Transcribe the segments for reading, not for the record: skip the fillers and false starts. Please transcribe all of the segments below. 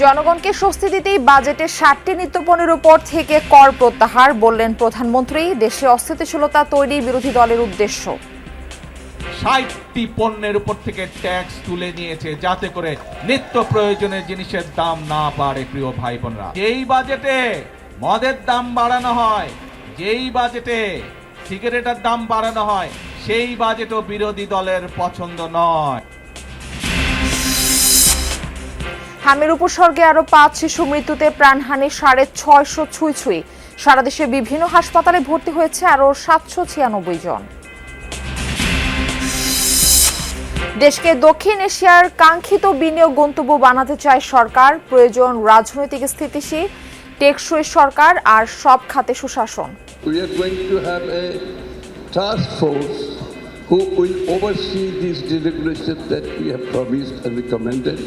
জনগণকে স্বস্তি দিতেই বাজেটে ৬০টি নিত্যপণ্যের উপর থেকে কর প্রত্যাহার, বললেন প্রধানমন্ত্রী। দেশে অস্থিতিশীলতা তৈরি বিরোধী দলের উদ্দেশ্য। ৬০টি পণ্যের উপর থেকে ট্যাক্স তুলে নিয়েছে যাতে করে নিত্য প্রয়োজনীয় জিনিসের দাম না বাড়ে। প্রিয় ভাই বোনরা, যেই বাজেটে মদের দাম বাড়ানো হয়, যেই বাজেটে সিগারেটের দাম বাড়ানো হয়, সেই বাজেটও বিরোধী দলের পছন্দ নয়। হামির উপসর্গে আরো ৫ শিশু মৃত্যুতে প্রাণহানি ৬৫০ ছুঁই। সারা দেশে বিভিন্ন হাসপাতালে ভর্তি হয়েছে আরো ৭৯৬ জন। দেশকে দক্ষিণ এশিয়ার কাঙ্ক্ষিত বিনিয়োগ গন্তব্য বানাতে চায় সরকার। প্রয়োজন রাজনৈতিক স্থিতিশীল, টেকসই সরকার আর সব খাতে সুশাসন। We are going to have a task force who will oversee these deregulations that we have promised and recommended.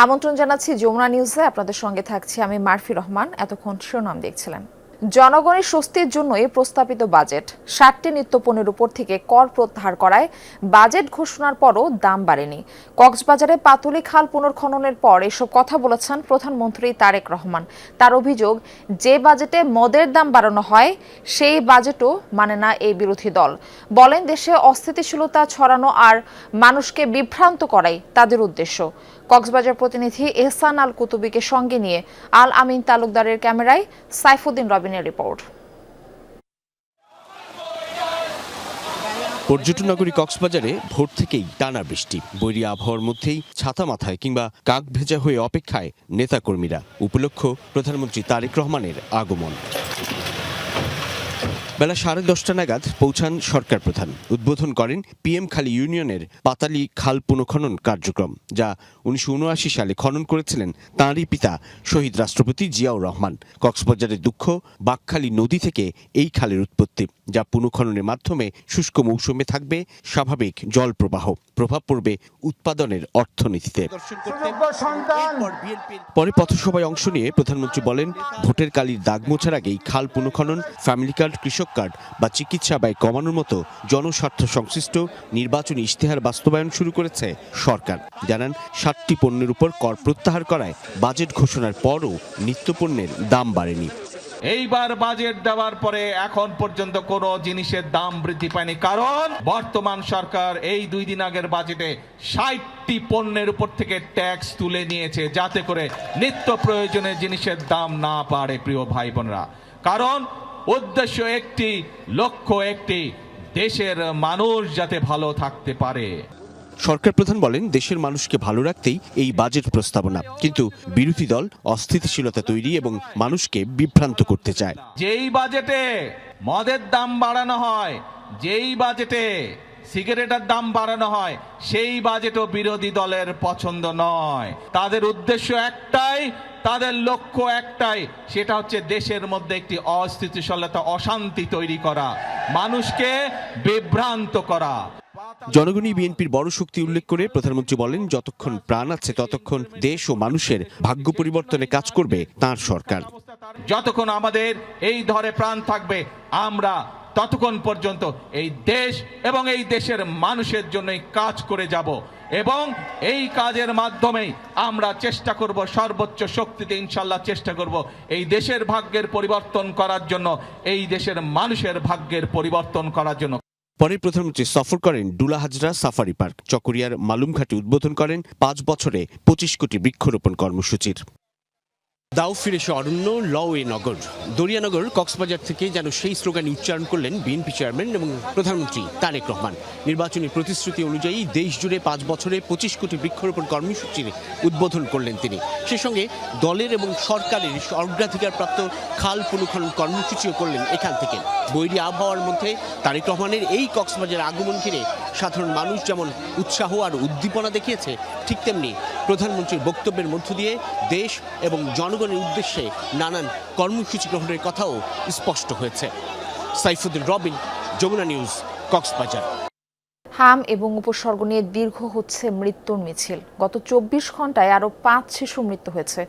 আমন্ত্রণ জানাচ্ছি যমুনা নিউজে। আপনাদের সঙ্গে থাকছি আমি মারফি রহমান। এতক্ষণ শিরোনাম দেখছিলেন। জনগণের স্বস্তির জন্য এই প্রস্তাবিত বাজেট ৬০টি নিত্যপণ্যের উপর থেকে কর প্রত্যাহার করায় বাজেট ঘোষণার পরও দাম বাড়েনি। কক্সবাজারে পাতুলি খাল পুনর্খননের পর এসব কথা বলেছেন প্রধানমন্ত্রী তারেক রহমান। তার অভিযোগ, যে বাজেটে মদের দাম বাড়ানো হয় সেই বাজেটও মানে না এই বিরোধী দল। বলেন, দেশে অস্থিতিশীলতা ছড়ানো আর মানুষকে বিভ্রান্ত করাই তাদের উদ্দেশ্য। কক্সবাজার প্রতিনিধি এহসান আল কুতুবিকে সঙ্গে নিয়ে আল আমিন তালুকদারের ক্যামেরায় সাইফুদ্দিন রবিনের রিপোর্ট। পর্যটন নগরী কক্সবাজারে ভোর থেকেই টানা বৃষ্টি। বৈরী আবহাওয়ার মধ্যেই ছাতা মাথায় কিংবা কাক ভেজা হয়ে অপেক্ষায় নেতাকর্মীরা। উপলক্ষ প্রধানমন্ত্রী তারেক রহমানের আগমন। বেলা 10:30 নাগাদ পৌঁছান সরকার প্রধান। উদ্বোধন করেন পিএম খালি ইউনিয়নের পাতালি খাল পুনঃখনন কার্যক্রম, যা 1979 সালে খনন করেছিলেন তাঁরই পিতা শহীদ রাষ্ট্রপতি জিয়াউর রহমান। কক্সবাজারের দুঃখ, বাকখালী নদী থেকে এই খালের উৎপত্তি, যা পুনঃখননের মাধ্যমে শুষ্ক মৌসুমে থাকবে স্বাভাবিক জল প্রবাহ। প্রভাব পড়বে উৎপাদনের অর্থনীতিতে। পরে পথসভায় অংশ নিয়ে প্রধানমন্ত্রী বলেন, ভোটের কালির দাগ মোছার আগেই খাল পুনঃখনন, ফ্যামিলি কার্ড, কৃষক কার্ড বা চিকিৎসা ব্যয় কমানোর মতো জনস্বার্থ সংশ্লিষ্ট নির্বাচনী ইশতেহার বাস্তবায়ন শুরু করেছে সরকার। জানান, ৬০টি পণ্যের উপর কর প্রত্যাহার করায় বাজেট ঘোষণার পরও নিত্যপণ্যের দাম বাড়েনি। এইবার বাজেট দেওয়ার পরে এখন পর্যন্ত কোনো জিনিসের দাম বৃদ্ধি পায়নি, কারণ বর্তমান সরকার এই 2 দিন আগের বাজেটে ৬০টি পণ্যের উপর থেকে ট্যাক্স তুলে নিয়েছে যাতে করে নিত্য প্রয়োজনীয় জিনিসের দাম না বাড়ে। প্রিয় ভাই বোনরা, কারণ উদ্দেশ্য একটি, লক্ষ্য একটি, দেশের মানুষ যাতে ভালো থাকতে পারে। সরকার প্রধান বলেন, দেশের মানুষকে ভালো রাখতেই এই বাজেট প্রস্তাবনা, কিন্তু বিরোধী দল অস্থিতিশীলতা তৈরি এবং মানুষকে বিভ্রান্ত করতে চায়। যেই বাজেটে মদের দাম বাড়ানো হয়, যেই বাজেটে সিগারেটের দাম বাড়ানো হয়, সেই বাজেটও বিরোধী দলের পছন্দ নয়। তাদের উদ্দেশ্য একটাই, তাদের লক্ষ্য একটাই, সেটা হচ্ছে দেশের মধ্যে একটি অস্থিতিশীলতা, অশান্তি তৈরি করা, মানুষকে বিভ্রান্ত করা। জনগণই বিএনপির বড় শক্তি উল্লেখ করে প্রধানমন্ত্রী বলেন, যতক্ষণ প্রাণ আছে ততক্ষণ দেশ ও মানুষের ভাগ্য পরিবর্তনে কাজ করবে তাঁর সরকার। যতক্ষণ আমাদের এই ধরে প্রাণ থাকবে, আমরা ততক্ষণ পর্যন্ত এই দেশ এবং এই দেশের মানুষের জন্যই কাজ করে যাব, এবং এই কাজের মাধ্যমেই আমরা চেষ্টা করব, সর্বোচ্চ শক্তিতে ইনশাল্লাহ চেষ্টা করব এই দেশের ভাগ্যের পরিবর্তন করার জন্য, এই দেশের মানুষের ভাগ্যের পরিবর্তন করার জন্য। পরে প্রধানমন্ত্রী সফর করেন ডুলা হাজরা সাফারি পার্ক। চকরিয়ার মালুমঘাটে উদ্বোধন করেন 5 বছরে 25 কোটি বৃক্ষরোপণ কর্মসূচির। দাও ফিরে এসে অরণ্য, লও এ নগর। দরিয়ানগর কক্সবাজার থেকে যেন সেই স্লোগানই উচ্চারণ করলেন বিএনপি চেয়ারম্যান এবং প্রধানমন্ত্রী তারেক রহমান। নির্বাচনী প্রতিশ্রুতি অনুযায়ী দেশ জুড়ে 5 বছরে 25 কোটি বৃক্ষরোপণ কর্মসূচির উদ্বোধন করলেন তিনি। সে সঙ্গে দলের এবং সরকারের অগ্রাধিকারপ্রাপ্ত খাল পুনঃখনন কর্মসূচিও করলেন এখান থেকে। বৈরী আবহাওয়ার মধ্যে তারেক রহমানের এই কক্সবাজার আগমন ঘিরে সাধারণ মানুষ যেমন উৎসাহ আর উদ্দীপনা দেখিয়েছে, ঠিক তেমনি প্রধানমন্ত্রীর বক্তব্যের মধ্য দিয়ে দেশ এবং জনগণের উদ্দেশ্যে নানান কর্মসূচি গ্রহণের কথাও স্পষ্ট হয়েছে। সাইফুদ্দিন রবিন, যমুনা নিউজ, কক্সবাজার। হাম এবং উপসর্গ নিয়ে দীর্ঘ হচ্ছে মৃত্যুর মিছিল। গত 24 ঘন্টায় আরও 5 শিশু মৃত্যু হয়েছে।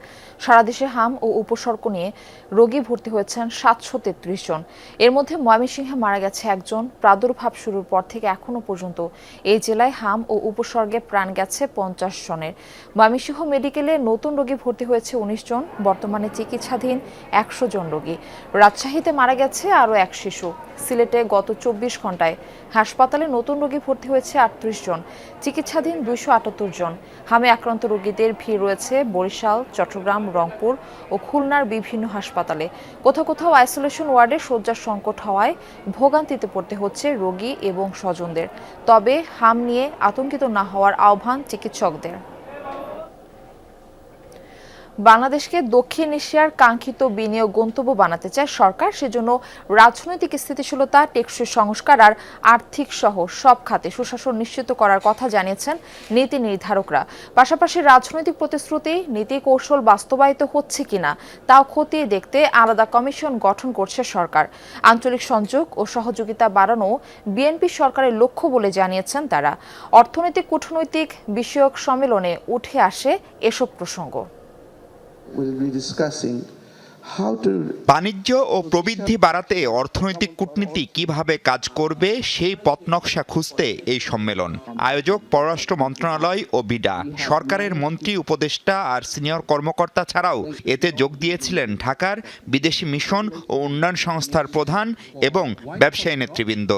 সারা দেশে হাম ও উপসর্গ নিয়ে রোগী ভর্তি হয়েছেন 733 জন। এর মধ্যে ময়মনসিংহে মারা গেছে একজন। প্রাদুর্ভাব শুরুর পর থেকে এখনো পর্যন্ত এই জেলায় হাম ও উপসর্গে প্রাণ গেছে 50 জনের। ময়মনসিংহ মেডিকেলে নতুন রোগী ভর্তি হয়েছে 19 জন। বর্তমানে চিকিৎসাধীন 100 জন রোগী। রাজশাহীতে মারা গেছে আরও এক শিশু। সিলেটে গত 24 ঘন্টায় হাসপাতালে নতুন রোগী ভর্তি হয়েছে 38 জন, চিকিৎসাধীন 278 জন। হামে আক্রান্ত রোগীদের ভিড় রয়েছে বরিশাল, চট্টগ্রাম, রংপুর ও খুলনার বিভিন্ন হাসপাতালে। কোথাও কোথাও আইসোলেশন ওয়ার্ডে শয্যার সংকট হওয়ায় ভোগান্তিতে পড়তে হচ্ছে রোগী এবং স্বজনদের। তবে হাম নিয়ে আতঙ্কিত না হওয়ার আহ্বান চিকিৎসকদের। বাংলাদেশকে দক্ষিণ এশিয়ার কাঙ্ক্ষিত বিনিয়োগ গন্তব্য বানাতে চায় সরকার। সেজন্য রাজনৈতিক স্থিতিশীলতা, টেকসই সংস্কার আর আর্থিক সহ সব খাতে সুশাসন নিশ্চিত করার কথা জানিয়েছেন নীতি নির্ধারকরা। পাশাপাশি রাজনৈতিক প্রতিশ্রুতি, নীতি কৌশল বাস্তবায়িত হচ্ছে কিনা তাও খতিয়ে দেখতে আলাদা কমিশন গঠন করছে সরকার। আঞ্চলিক সংযোগ ও সহযোগিতা বাড়ানো বিএনপি সরকারের লক্ষ্য বলে জানিয়েছেন তারা। অর্থনৈতিক কূটনৈতিক বিষয়ক সম্মেলনে উঠে আসে এসব প্রসঙ্গ। বাণিজ্য ও প্রবৃদ্ধি বাড়াতে অর্থনৈতিক কূটনীতি কিভাবে কাজ করবে সেই পথনকশা খুঁজতে এই সম্মেলন। আয়োজক পররাষ্ট্র মন্ত্রণালয় ও বিডা। সরকারের মন্ত্রী, উপদেষ্টা আর সিনিয়র কর্মকর্তা ছাড়াও এতে যোগ দিয়েছিলেন ঢাকার বিদেশি মিশন ও উন্নয়ন সংস্থার প্রধান এবং ব্যবসায়ী নেতৃবৃন্দ।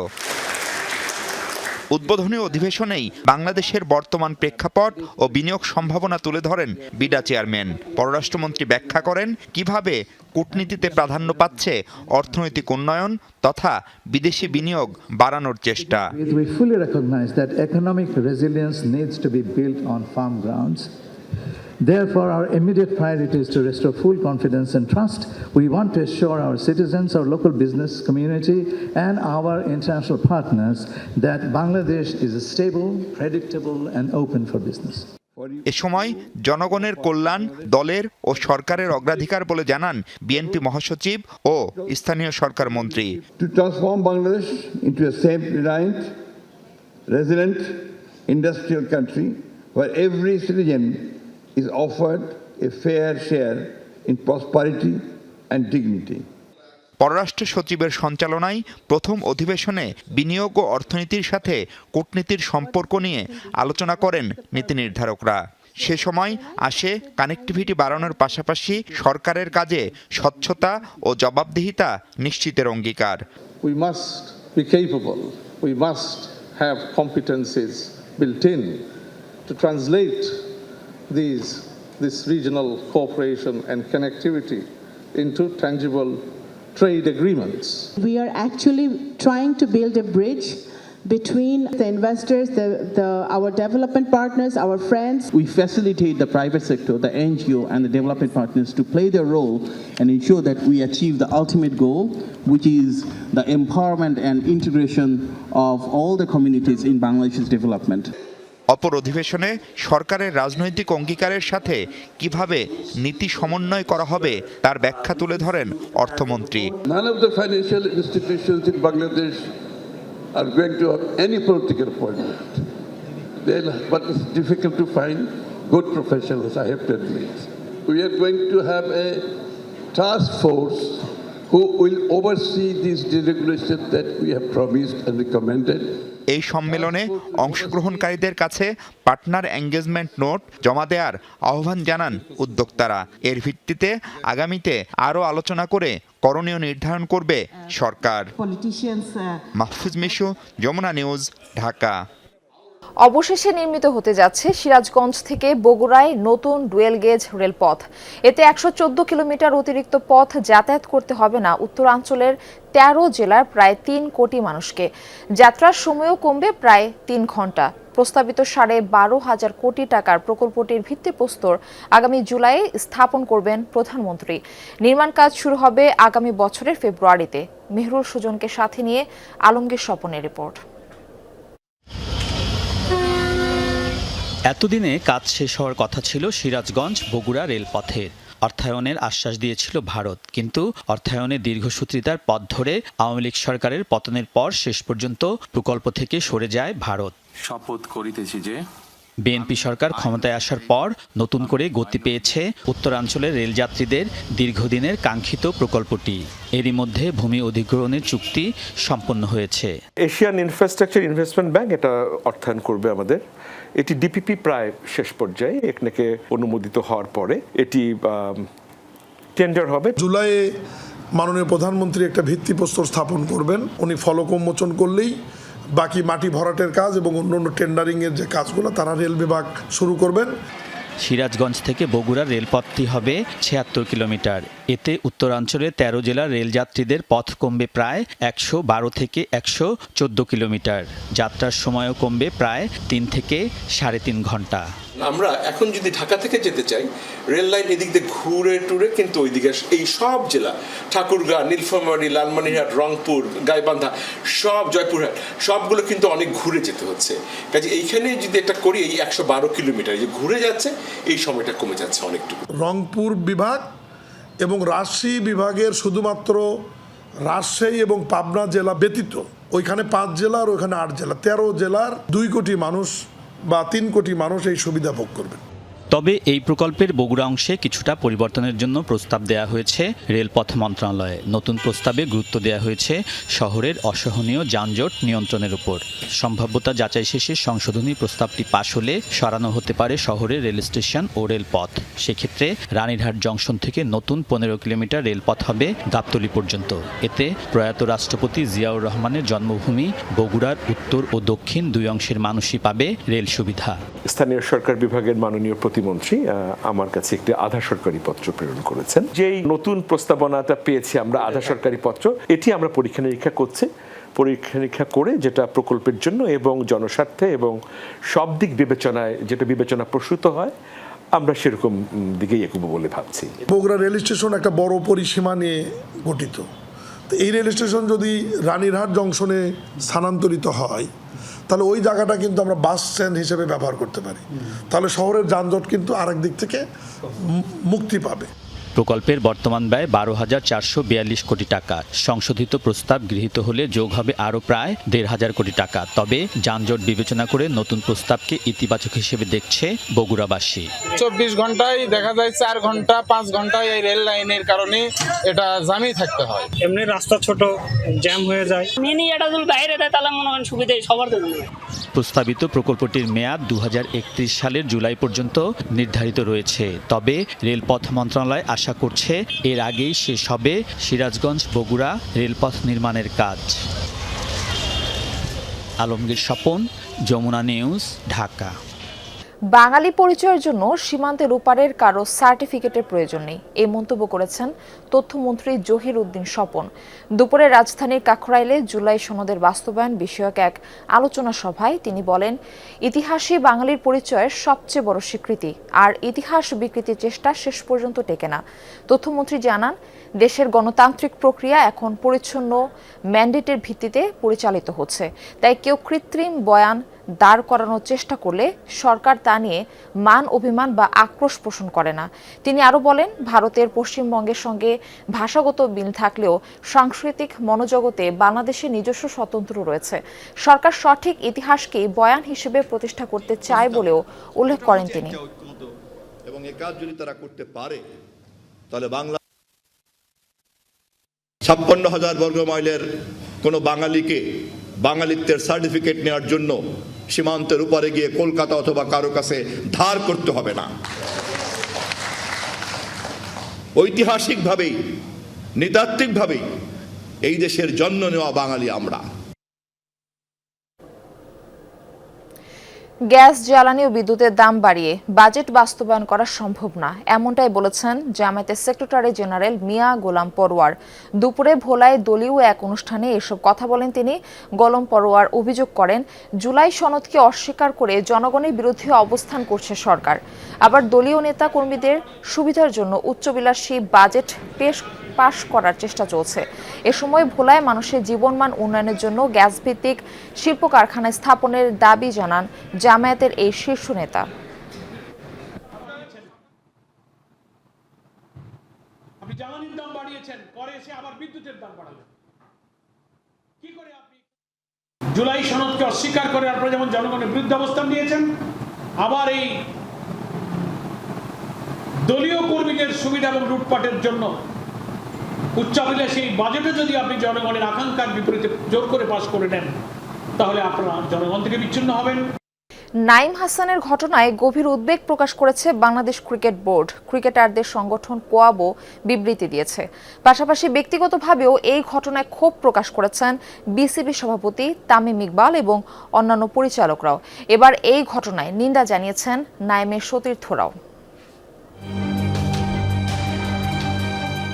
উদ্বোধনী অধিবেশনেই বাংলাদেশের বর্তমান প্রেক্ষাপট ও বিনিয়োগ সম্ভাবনা তুলে ধরেন বিডা চেয়ারম্যান। পররাষ্ট্রমন্ত্রী ব্যাখ্যা করেন কিভাবে কূটনীতিতে প্রাধান্য পাচ্ছে অর্থনৈতিক উন্নয়ন তথা বিদেশি বিনিয়োগ বাড়ানোর চেষ্টা। We fully recognize that economic resilience needs to be built on firm grounds. Therefore, our immediate priority is to restore full confidence and trust. We want to assure our citizens, our local business community, and our international partners that Bangladesh is stable, predictable, and open for business. এ সময় জনগণের কল্যাণ দলের ও সরকারের অগ্রাধিকার বলে জানান BNP মহাসচিব ও স্থানীয় সরকার মন্ত্রী। To transform Bangladesh into a self-reliant, resilient, industrial country where every citizen is offered a fair share in prosperity and dignity. পররাষ্ট্র সচিবের সঞ্চালনায় প্রথম অধিবেশনে বিনিয়োগ ও অর্থনীতির সাথে কূটনীতির সম্পর্ক নিয়ে আলোচনা করেন নীতি নির্ধারকরা। সে সময় আসে কানেক্টিভিটি বাড়ানোর পাশাপাশি সরকারের কাজে স্বচ্ছতা ও জবাবদিহিতা নিশ্চিতের অঙ্গীকার। We must be capable, we must have competencies built in to translate this regional cooperation and connectivity into tangible trade agreements. We are actually trying to build a bridge between the investors, our development partners, our friends. We facilitate the private sector, the NGO and the development partners to play their role and ensure that we achieve the ultimate goal, which is the empowerment and integration of all the communities in Bangladesh's development. অপর অধিবেশনে সরকারের রাজনৈতিক অঙ্গীকারের সাথে কিভাবে নীতি সমন্বয় করা হবে তার ব্যাখ্যা তুলে ধরেন অর্থমন্ত্রী। None of the financial institutions in Bangladesh are going to have any political appointment. But it's difficult to find good professionals, I have to admit. We are going to have a task force who will oversee these deregulations that we have promised and recommended. এই সম্মেলনে অংশগ্রহণকারীদের কাছে partner engagement note জমা দেওয়ার আহ্বান জানান উদ্যোক্তারা। এর ভিত্তিতে আগামীতে আরও আলোচনা করে করণীয় নির্ধারণ করবে সরকার। মাহফুজ মিশু, যমুনা নিউজ, ঢাকা। অবশেষে নির্মিত হতে যাচ্ছে সিরাজগঞ্জ থেকে বগুড়ায় নতুন ডুয়েল গেজ রেলপথ। এতে 114 কিলোমিটার অতিরিক্ত পথ যাতায়াত করতে হবে না উত্তরাঞ্চলের 13 জেলার প্রায় 3 কোটি মানুষকে। যাত্রার সময়ও কমবে প্রায় 3 ঘন্টা। প্রস্তাবিত 12,500 কোটি টাকার প্রকল্পটির ভিত্তিপ্রস্তর আগামী জুলাইয়ে স্থাপন করবেন প্রধানমন্ত্রী। নির্মাণ কাজ শুরু হবে আগামী বছরের ফেব্রুয়ারিতে। মেহরুল সুজনকে সাথে নিয়ে আলমগীর স্বপনের রিপোর্ট। এতদিনে কাজ শেষ হওয়ার কথা ছিল সিরাজগঞ্জ বগুড়া রেলপথের। অর্থায়নের আশ্বাস দিয়েছিল ভারত, কিন্তু অর্থায়নের দীর্ঘসূত্রিতার পথ ধরে আওয়ামী লীগ সরকারের পতনের পর শেষ পর্যন্ত প্রকল্প থেকে সরে যায় ভারত। শপথ করিতেছি যে বিএনপি সরকার ক্ষমতায় আসার পর নতুন করে গতি পেয়েছে উত্তরাঞ্চলের রেলযাত্রীদের দীর্ঘদিনের কাঙ্ক্ষিত প্রকল্পটি। এরই মধ্যে ভূমি অধিগ্রহণের চুক্তি সম্পন্ন হয়েছে। এশিয়ান ইনফ্রাস্ট্রাকচার ইনভেস্টমেন্ট ব্যাংক এটা অর্থায়ন করবে আমাদের। এটি ডিপিপি প্রায় শেষ পর্যায়ে, একনাকে অনুমোদিত হওয়ার পরে এটি টেন্ডার হবে। জুলাইয়ে মাননীয় প্রধানমন্ত্রী একটা ভিত্তিপ্রস্তর স্থাপন করবেন। উনি ফলক উন্মোচন করলেই বাকি মাটি ভরাটের কাজ এবং অন্যান্য টেন্ডারিংয়ের যে কাজগুলো তারা রেল বিভাগ শুরু করবেন। সিরাজগঞ্জ থেকে বগুড়ার রেলপথটি হবে ৭৬ কিলোমিটার। এতে উত্তরাঞ্চলে ১৩ জেলার রেলযাত্রীদের পথ কমবে প্রায় ১১২ থেকে ১১৪ কিলোমিটার। যাত্রার সময়ও কমবে প্রায় ৩ থেকে ৩.৫ ঘন্টা। আমরা এখন যদি ঢাকা থেকে যেতে চাই, রেল লাইন এদিক দিয়ে ঘুরে টুরে কিন্তু ওইদিকে এই সব জেলা, ঠাকুরগাঁও, নীলফামারী, লালমনিরহাট, রংপুর, গাইবান্ধা, সব জয়পুরহাট, সবগুলো কিন্তু অনেক ঘুরে যেতে হচ্ছে। কাজে এইখানে যদি এটা করি, এই ১১২ কিলোমিটার যে ঘুরে যাচ্ছে, এই সময়টা কমে যাচ্ছে অনেকটুকু। রংপুর বিভাগ এবং রাজশাহী বিভাগের শুধুমাত্র রাজশাহী এবং পাবনা জেলা ব্যতীত ওইখানে ৫ জেলা আর ওইখানে ৮ জেলা, ১৩ জেলার ২ কোটি মানুষ বা ৩ কোটি মানুষ এই সুবিধা ভোগ করবেন। তবে এই প্রকল্পের বগুড়া অংশে কিছুটা পরিবর্তনের জন্য প্রস্তাব দেয়া হয়েছে রেলপথ মন্ত্রণালয়ে। নতুন প্রস্তাবে গুরুত্ব দেয়া হয়েছে শহরের অসহনীয় যানজট নিয়ন্ত্রণের উপর। সম্ভাব্যতা যাচাই শেষে সংশোধনী প্রস্তাবটি পাশ হলে সরানো হতে পারে শহরের রেল স্টেশন ও রেলপথ। সেক্ষেত্রে রানীরহাট জংশন থেকে নতুন ১৫ কিলোমিটার রেলপথ হবে গাবতলী পর্যন্ত। এতে প্রয়াত রাষ্ট্রপতি জিয়াউর রহমানের জন্মভূমি বগুড়ার উত্তর ও দক্ষিণ দুই অংশের মানুষই পাবে রেল সুবিধা। স্থানীয় সরকার বিভাগের মাননীয় প্রতিমন্ত্রী আমার কাছে একটি আধা সরকারি পত্র প্রেরণ করেছেন। যেই নতুন প্রস্তাবনাটা পেয়েছি আমরা আধা সরকারি পত্র, এটি আমরা পরীক্ষা নিরীক্ষা করে যেটা প্রকল্পের জন্য এবং জনস্বার্থে এবং সব দিক বিবেচনায় যেটা বিবেচনা প্রসূত হয়, আমরা সেরকম দিকেই এগোবো বলে ভাবছি। বগুড়া রেল স্টেশন একটা বড় পরিসীমা নিয়ে গঠিত। তো এই রেল স্টেশন যদি রানীরহাট জংশনে স্থানান্তরিত হয়, তাহলে ওই জায়গাটা কিন্তু আমরা বাস স্ট্যান্ড হিসেবে ব্যবহার করতে পারি। তাহলে শহরের যানজট কিন্তু আরেক দিক থেকে মুক্তি পাবে। প্রকল্পের বর্তমান ব্যয় ১২,৪৪২ কোটি টাকা। সংশোধিত প্রস্তাব গৃহীত হলে যোগ হবে আরও প্রায় ১,৫০০ কোটি টাকা। তবে যানজট বিবেচনা করে নতুন প্রস্তাবকে ইতিবাচক হিসেবে দেখছে বগুড়াবাসী। ২৪ ঘন্টায় দেখা যায় 4 ঘন্টা 5 ঘন্টায় এই রেল লাইনের কারণে এটা জামই থাকতে হয়। এমনি রাস্তা ছোট, জ্যাম হয়ে যায়। মিনি এটা যদি বাইরে দেয় তাহলে মনে হয় সুবিধা সবার জন্য। প্রস্তাবিত প্রকল্পটির মেয়াদ ২০৩১ সালের জুলাই পর্যন্ত নির্ধারিত রয়েছে। তবে রেলপথ মন্ত্রণালয় আশা করছে এর আগেই শেষ হবে সিরাজগঞ্জ বগুড়া রেলপথ নির্মাণের কাজ। আলমগীর স্বপন, যমুনা নিউজ, ঢাকা। বাঙালি পরিচয়ের জন্য সীমান্তের ওপারের কারো সার্টিফিকেটের প্রয়োজন নেই, এই মন্তব্য করেছেন তথ্যমন্ত্রী জহির উদ্দিন স্বপন। দুপুরে রাজধানীর কাকরাইলে জুলাই সনদের বাস্তবায়ন বিষয়ক এক আলোচনা সভায় তিনি বলেন, ইতিহাসই বাঙালির পরিচয়ের সবচেয়ে বড় স্বীকৃতি, আর ইতিহাস বিকৃতির চেষ্টা শেষ পর্যন্ত টেকে না। তথ্যমন্ত্রী জানান, দেশের গণতান্ত্রিক প্রক্রিয়া এখন পরিচ্ছন্ন ম্যান্ডেটের ভিত্তিতে পরিচালিত হচ্ছে। তাই কেউ কৃত্রিম বয়ান দাঁড় করানোর চেষ্টা করলে সরকার তা নিয়ে মান অভিমান বা আক্রোশ পোষণ করে না। তিনি আরও বলেন, ভারতের পশ্চিমবঙ্গের সঙ্গে ভাষাগত মিল থাকলেও সাংস্কৃতিক মনোজগতে বাংলাদেশের নিজস্ব স্বতন্ত্র রয়েছে। সরকার সঠিক ইতিহাসকেই বয়ান হিসেবে প্রতিষ্ঠা করতে চায় বলেও উল্লেখ করেন তিনি। এবং এই কাজ যদি তারা করতে পারে, তাহলে বাংলা ৫৬,০০০ বর্গ মাইলের কোনো বাঙালিকে বাঙালিত্বের সার্টিফিকেট নেওয়ার জন্য সীমান্তের উপরে গিয়ে কলকাতা অথবা কারো কাছে ধার করতে হবে না। ঐতিহাসিকভাবেই, নৃতাত্ত্বিকভাবেই এই দেশের জন্ম নেওয়া বাঙালি আমরা। গ্যাস, জ্বালানি ও বিদ্যুতের দাম বাড়িয়ে বাজেট বাস্তবায়ন করা সম্ভব না, এমনটাই বলেছেন জামায়াতের সেক্রেটারি জেনারেল মিয়া গোলাম পরোয়ার। দুপুরে ভোলায় দলীয় এক অনুষ্ঠানে এসব কথা বলেন তিনি। গোলাম পরোয়ার অভিযোগ করেন, জুলাই সনদকে অস্বীকার করে জনগণের বিরুদ্ধে অবস্থান করছে সরকার। আবার দলীয় নেতা কর্মীদের সুবিধার জন্য উচ্চবিলাসী বাজেট পাশ করার চেষ্টা চলছে। এ সময় ভোলায় মানুষের জীবনমান উন্নয়নের জন্য গ্যাসভিত্তিক শিল্প কারখানা স্থাপনের দাবি জানান জামায়াতের এই শীর্ষ নেতা। এসে আবার বিদ্যুতের দাম বাড়ালেন। কি করে আপনি জুলাই সনদকে অস্বীকার করে আপনারা যেমন জনগণের বিরুদ্ধে অবস্থান নিয়েছেন, আবার এই দলীয় কর্মীদের সুবিধা এবং লুটপাটের জন্য উচ্চাভিলাষী বাজেটে যদি আপনি জনগণের আকাঙ্ক্ষার বিপরীতে জোর করে পাশ করে নেন, তাহলে আপনারা জনগণ থেকে বিচ্ছিন্ন হবেন। নাইম হাসানের ঘটনায় গভীর উদ্বেগ প্রকাশ করেছে বাংলাদেশ ক্রিকেট বোর্ড। ক্রিকেটারদের সংগঠন কোয়াবো বিবৃতি দিয়েছে। পাশাপাশি ব্যক্তিগতভাবেও এই ঘটনায় ক্ষোভ প্রকাশ করেছেন বিসিবি সভাপতি তামিম ইকবাল এবং অন্যান্য পরিচালকরাও। এবার এই ঘটনায় নিন্দা জানিয়েছেন নাইমের সতীর্থরাও।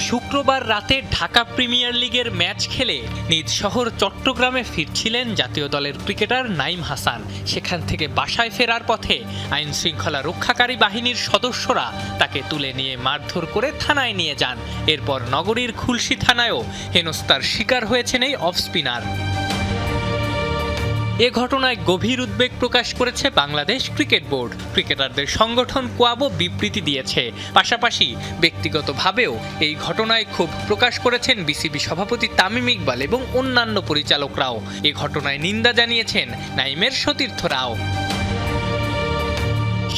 শুক্রবার রাতে ঢাকা প্রিমিয়ার লিগের ম্যাচ খেলে নিজ শহর চট্টগ্রামে ফিরছিলেন জাতীয় দলের ক্রিকেটার নাইম হাসান। সেখান থেকে বাসায় ফেরার পথে আইন শৃঙ্খলা রক্ষাকারী বাহিনীর সদস্যরা তাকে তুলে নিয়ে মারধর করে থানায় নিয়ে যান। এরপর নগরীর খুলশী থানায়ও হেনস্থার শিকার হয়েছেন এই অফ স্পিনার। এ ঘটনায় গভীর উদ্বেগ প্রকাশ করেছে বাংলাদেশ ক্রিকেট বোর্ড। ক্রিকেটারদের সংগঠন কোয়াবো বিবৃতি দিয়েছে। পাশাপাশি ব্যক্তিগতভাবেও এই ঘটনায় ক্ষোভ প্রকাশ করেছেন বিসিবি সভাপতি তামিম ইকবাল এবং অন্যান্য পরিচালকরাও। এ ঘটনায় নিন্দা জানিয়েছেন নাইমের সতীর্থরাও।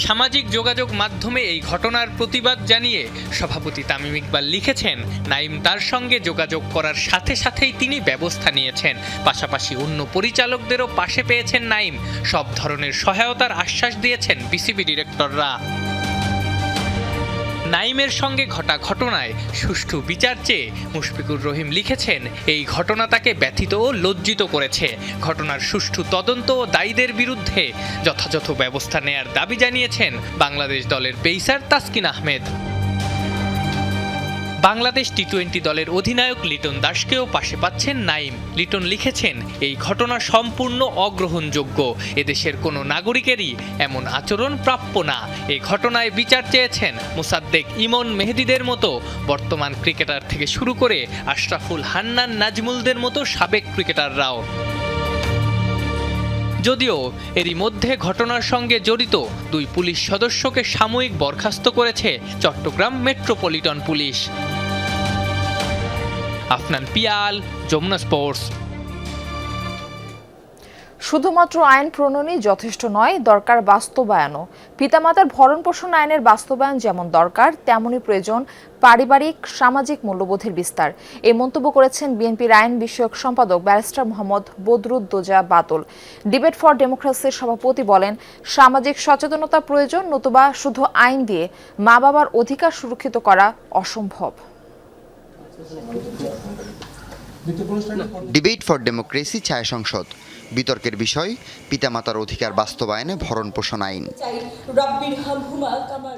সামাজিক যোগাযোগ মাধ্যমে এই ঘটনার প্রতিবাদ জানিয়ে সভাপতি তামিম ইকবাল লিখেছেন, নাইম তার সঙ্গে যোগাযোগ করার সাথে সাথেই তিনি ব্যবস্থা নিয়েছেন। পাশাপাশি অন্য পরিচালকদেরও পাশে পেয়েছেন নাইম। সব ধরনের সহায়তার আশ্বাস দিয়েছেন বিসিবি ডিরেক্টররা। নাইমের সঙ্গে ঘটা ঘটনায় সুষ্ঠু বিচার চেয়ে মুশফিকুর রহিম লিখেছেন, এই ঘটনা তাকে ব্যথিত ও লজ্জিত করেছে। ঘটনার সুষ্ঠু তদন্ত ও দায়ীদের বিরুদ্ধে যথাযথ ব্যবস্থা নেয়ার দাবি জানিয়েছেন বাংলাদেশ দলের পেসার তাসকিন আহমেদ। বাংলাদেশ টি-20 দলের অধিনায়ক লিটন দাসকেও পাশে পাচ্ছেন নাইম। লিটন লিখেছেন, এই ঘটনা সম্পূর্ণ অগ্রহণযোগ্য। এদেশের কোনো নাগরিকেরই এমন আচরণ প্রাপ্য না। এই ঘটনায় বিচার চেয়েছেন মোসাদ্দেক, ইমন, মেহেদীদের মতো বর্তমান ক্রিকেটার থেকে শুরু করে আশরাফুল, হান্নান, নাজমুলদের মতো সাবেক ক্রিকেটাররাও। যদিও এরই মধ্যে ঘটনার সঙ্গে জড়িত 2 পুলিশ সদস্যকে সাময়িক বরখাস্ত করেছে Chattogram metropolitan police. Afnan Piyal, Jamuna sports. শুধুমাত্র আইন প্রণয়নই যথেষ্ট নয়, দরকার বাস্তবায়নও। পিতামাতার ভরণ পোষণ আইনের বাস্তবায়ন যেমন দরকার, তেমনই প্রয়োজন পারিবারিক সামাজিক মূল্যবোধের বিস্তার। এই মন্তব্য করেছেন বিএনপির আইন বিষয়ক সম্পাদক barrister Mohammad Badruddoza Badal. Debate for ডেমোক্রেসির সভাপতি বলেন, সামাজিক সচেতনতা প্রয়োজন, নতুবা শুধু আইন দিয়ে মা বাবার অধিকার সুরক্ষিত করা অসম্ভব। ডিবেট ফর ডেমোক্রেসি ছায়া সংসদ। বিতর্কের বিষয় পিতামাতার অধিকার বাস্তবায়নে ভরণ পোষণ আইন।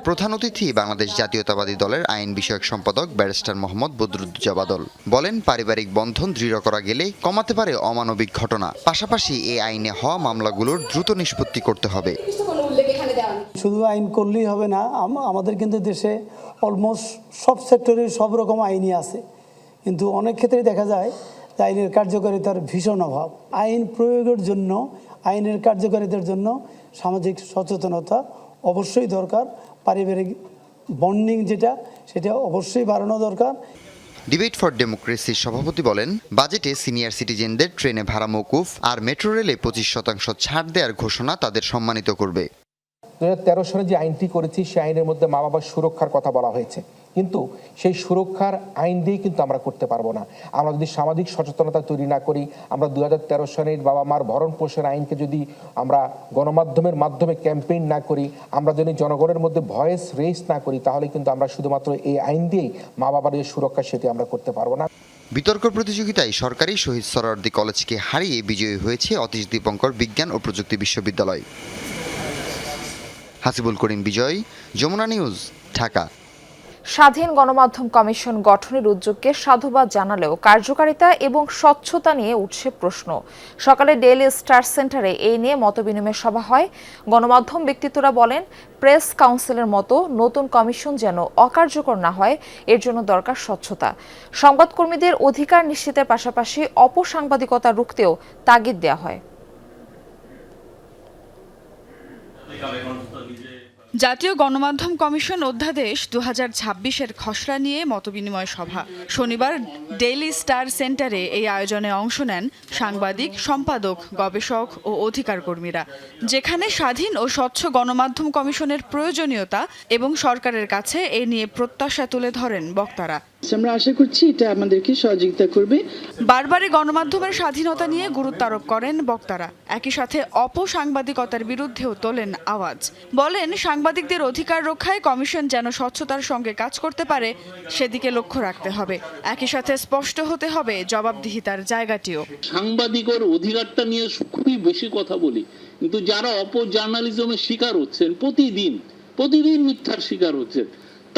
প্রধান অতিথি বাংলাদেশ জাতীয়তাবাদী দলের আইন বিষয়ক সম্পাদক ব্যারিস্টার মোহাম্মদ বদরুদ্দোজা বাদল বলেন, পারিবারিক বন্ধন দৃঢ় করা গেলে কমাতে পারে অমানবিক ঘটনা। পাশাপাশি এই আইনে হওয়া মামলাগুলোর দ্রুত নিষ্পত্তি করতে হবে। শুধু আইন করলেই হবে না, আমাদের কিন্তু দেশে অলমোস্ট সব সেক্টরে সব রকম আইনই আছে, কিন্তু অনেক ক্ষেত্রে দেখা যায় যে আইনের কার্যকারিতার ভীষণ অভাব। আইন প্রয়োগের জন্য, আইনের কার্যকারিতার জন্য সামাজিক সচেতনতা অবশ্যই দরকার। পারিবারিক বন্ডিং সেটা অবশ্যই বাড়ানো দরকার। ডিবেট ফর ডেমোক্রেসির সভাপতি বলেন, বাজেটে সিনিয়র সিটিজেনদের ট্রেনে ভাড়া মওকুফ আর মেট্রো রেলে 25% ছাড় দেওয়ার ঘোষণা তাদের সম্মানিত করবে। 2013 সালে যে আইনটি করেছি সেই আইনের মধ্যে মা বাবার সুরক্ষার কথা বলা হয়েছে, কিন্তু সেই সুরক্ষার আইন দিয়ে কিন্তু আমরা করতে পারবো না। আমরা যদি সামাজিক সচেতনতা তৈরি না করি, আমরা 2013 সালের বাবা মার ভরণ পোষণ আইনকে যদি আমরা গণমাধ্যমের মাধ্যমে ক্যাম্পেইন না করি, আমরা যদি জনগণের মধ্যে ভয়েস রেইজ না করি, তাহলে কিন্তু আমরা শুধুমাত্র এই আইন দিয়েই মা বাবার যে সুরক্ষা সেটি আমরা করতে পারবো না। বিতর্ক প্রতিযোগিতায় সরকারি শহীদ সোহরাওয়ার্দী কলেজকে হারিয়ে বিজয়ী হয়েছে অতীশ দীপঙ্কর বিজ্ঞান ও প্রযুক্তি বিশ্ববিদ্যালয়। হাসিবুল করিম বিজয়, যমুনা নিউজ, ঢাকা। স্বাধীন গণমাধ্যম কমিশন গঠনের উদ্যোগকে সাধুবাদ জানালেও কার্যকারিতা এবং স্বচ্ছতা নিয়ে উঠছে প্রশ্ন। সকালে ডেইলি স্টার সেন্টারে এই নিয়ে মতবিনিময় সভা হয়। গণমাধ্যম ব্যক্তিত্বরা বলেন, প্রেস কাউন্সিলের মতো নতুন কমিশন যেন অকার্যকর না হয়, এর জন্য দরকার স্বচ্ছতা। সংবাদকর্মীদের অধিকার নিশ্চিতের পাশাপাশি অপসাংবাদিকতা রুখতেও তাগিদ দেওয়া হয়। জাতীয় গণমাধ্যম কমিশন অধ্যাদেশ 2026-এর খসড়া নিয়ে মতবিনিময় সভা শনিবার ডেইলি স্টার সেন্টারে এই আয়োজনে অংশ নেন সাংবাদিক, সম্পাদক, গবেষক ও অধিকার কর্মীরা, যেখানে স্বাধীন ও স্বচ্ছ গণমাধ্যম কমিশনের প্রয়োজনীয়তা এবং সরকারের কাছে এ নিয়ে প্রত্যাশা তুলে ধরেন বক্তারা। আমরা আশা করছি এটা আমাদেরকে সহযোগিতা করবে। বারবারই গণমাধ্যমের স্বাধীনতা নিয়ে গুরুত্ব আরোপ করেন বক্তারা। একই সাথে অপসাংবাদিকতার বিরুদ্ধেও তোলেন আওয়াজ। বলেন, সাংবাদিকদের অধিকার রক্ষায় কমিশন যেন স্বচ্ছতার সঙ্গে কাজ করতে পারে সেদিকে লক্ষ্য রাখতে হবে। একই সাথে স্পষ্ট হতে হবে জবাবদিহিতার জায়গাটিও। সাংবাদিকের অধিকারটা নিয়ে খুবই বেশি কথা বলি, কিন্তু যারা জার্নালিজমের শিকার হচ্ছেন, প্রতিদিন মিথ্যার শিকার হচ্ছেন,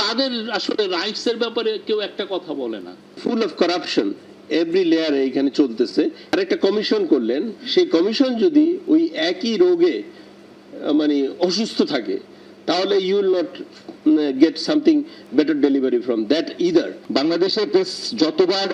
তাদের আসলে রাইটস এর ব্যাপারে কেউ একটা কথা বলে না। ফুল অফ কারাপশন এভরি লেয়ারে এখানে চলতেছে। আর একটা কমিশন করলেন, সেই কমিশন যদি ওই একই রোগে মানে অসুস্থ থাকে, তাহলে you will not get something better delivery from that either. বাংলাদেশের প্রেস যতবার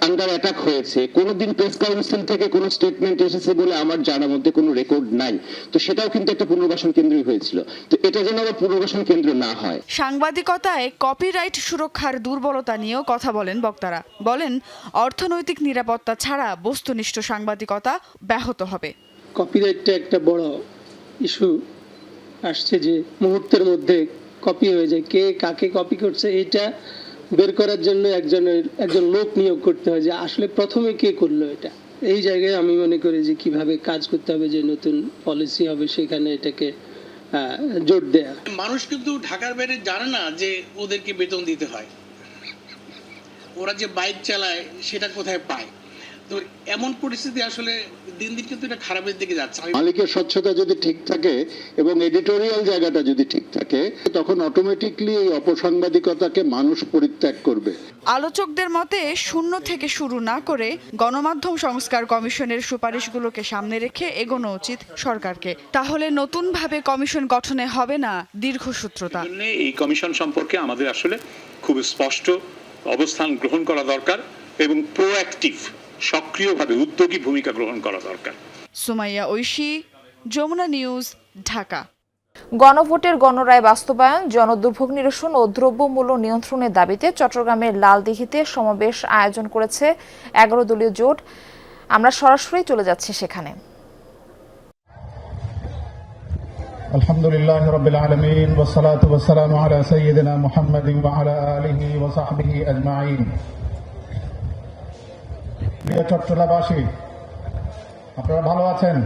আন্ডার অ্যাটাক হয়েছে, কোনোদিন প্রেস কাউন্সিল থেকে কোনো স্টেটমেন্ট এসেছে বলে আমার জানার মধ্যে কোনো রেকর্ড নাই। তো সেটাও কিন্তু একটা পুনর্বাসন কেন্দ্রই হয়েছিল। তো এটা যেন আবার পুনর্বাসন কেন্দ্র না হয়। সাংবাদিকতায় কপিরাইট সুরক্ষার দুর্বলতা নিয়েও কথা বলেন বক্তারা। বলেন, অর্থনৈতিক নিরাপত্তা ছাড়া বস্তুনিষ্ঠ সাংবাদিকতা ব্যাহত হবে। কপিরাইটটা একটা বড় ইস্যু আসছে, যে মুহূর্তের মধ্যে কপি হয়ে যায়। কে কাকে কপি করছে এটা বের করার জন্য একজন লোক নিয়োগ করতে হয়, যে আসলে প্রথমে কে করলো এটা। এই জায়গায় আমি মনে করি যে কিভাবে কাজ করতে হবে, যে নতুন পলিসি হবে সেখানে এটাকে জোর দেয়া। মানুষ কিন্তু ঢাকার বাইরে জানে না যে ওদেরকে বেতন দিতে হয়, ওরা যে বাইক চালায় সেটা কোথায় পায়। তো এমন পরিস্থিতি আসলে দিন দিন কিন্তু এটা খারাপের দিকে যাচ্ছে। মালিকের স্বচ্ছতা যদি ঠিক থাকে এবং এডিটোরিয়াল জায়গাটা যদি ঠিক থাকে, তখন অটোমেটিকলি এই অপসাংবাদিকতাকে মানুষ পরিত্যাগ করবে। আলোচকদের মতে, শূন্য থেকে শুরু না করে গণমাধ্যম সংস্কার কমিশনের সুপারিশগুলোকে সামনে রেখে এগোনো উচিত সরকারকে। তাহলে নতুনভাবে কমিশন গঠনে হবে না দীর্ঘসূত্রতা। এই কমিশন সম্পর্কে আমাদের আসলে খুব স্পষ্ট অবস্থান গ্রহণ করা দরকার এবং প্রোঅ্যাক্টিভ, সক্রিয়ভাবে উদ্যোগী ভূমিকা গ্রহণ করা দরকার। সুমাইয়া ঐশী, যমুনা নিউজ, ঢাকা। গণভোটের গণরায় বাস্তবায়ন, জনদুর্ভোগ নিরসন ও দ্রব্যমূল্য নিয়ন্ত্রণের দাবিতে চট্টগ্রামের লালদিঘিতে সমাবেশ আয়োজন করেছে 11 দলীয় জোট। আমরা সরাসরি চলে যাচ্ছি সেখানে। আলহামদুলিল্লাহি রাব্বিল আলামিন ওয়াস সালাতু ওয়াস সালামু আলা সাইয়্যিদিনা মুহাম্মাদিন ওয়া আলা আলিহি ওয়া সাহবিহি আজমাইন। প্রিয় চট্টগ্রামবাসী, আপনারা ভালো আছেন?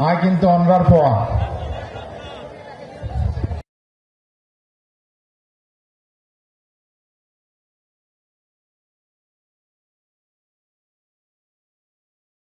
আয় কিন্তু অনরার পোয়া।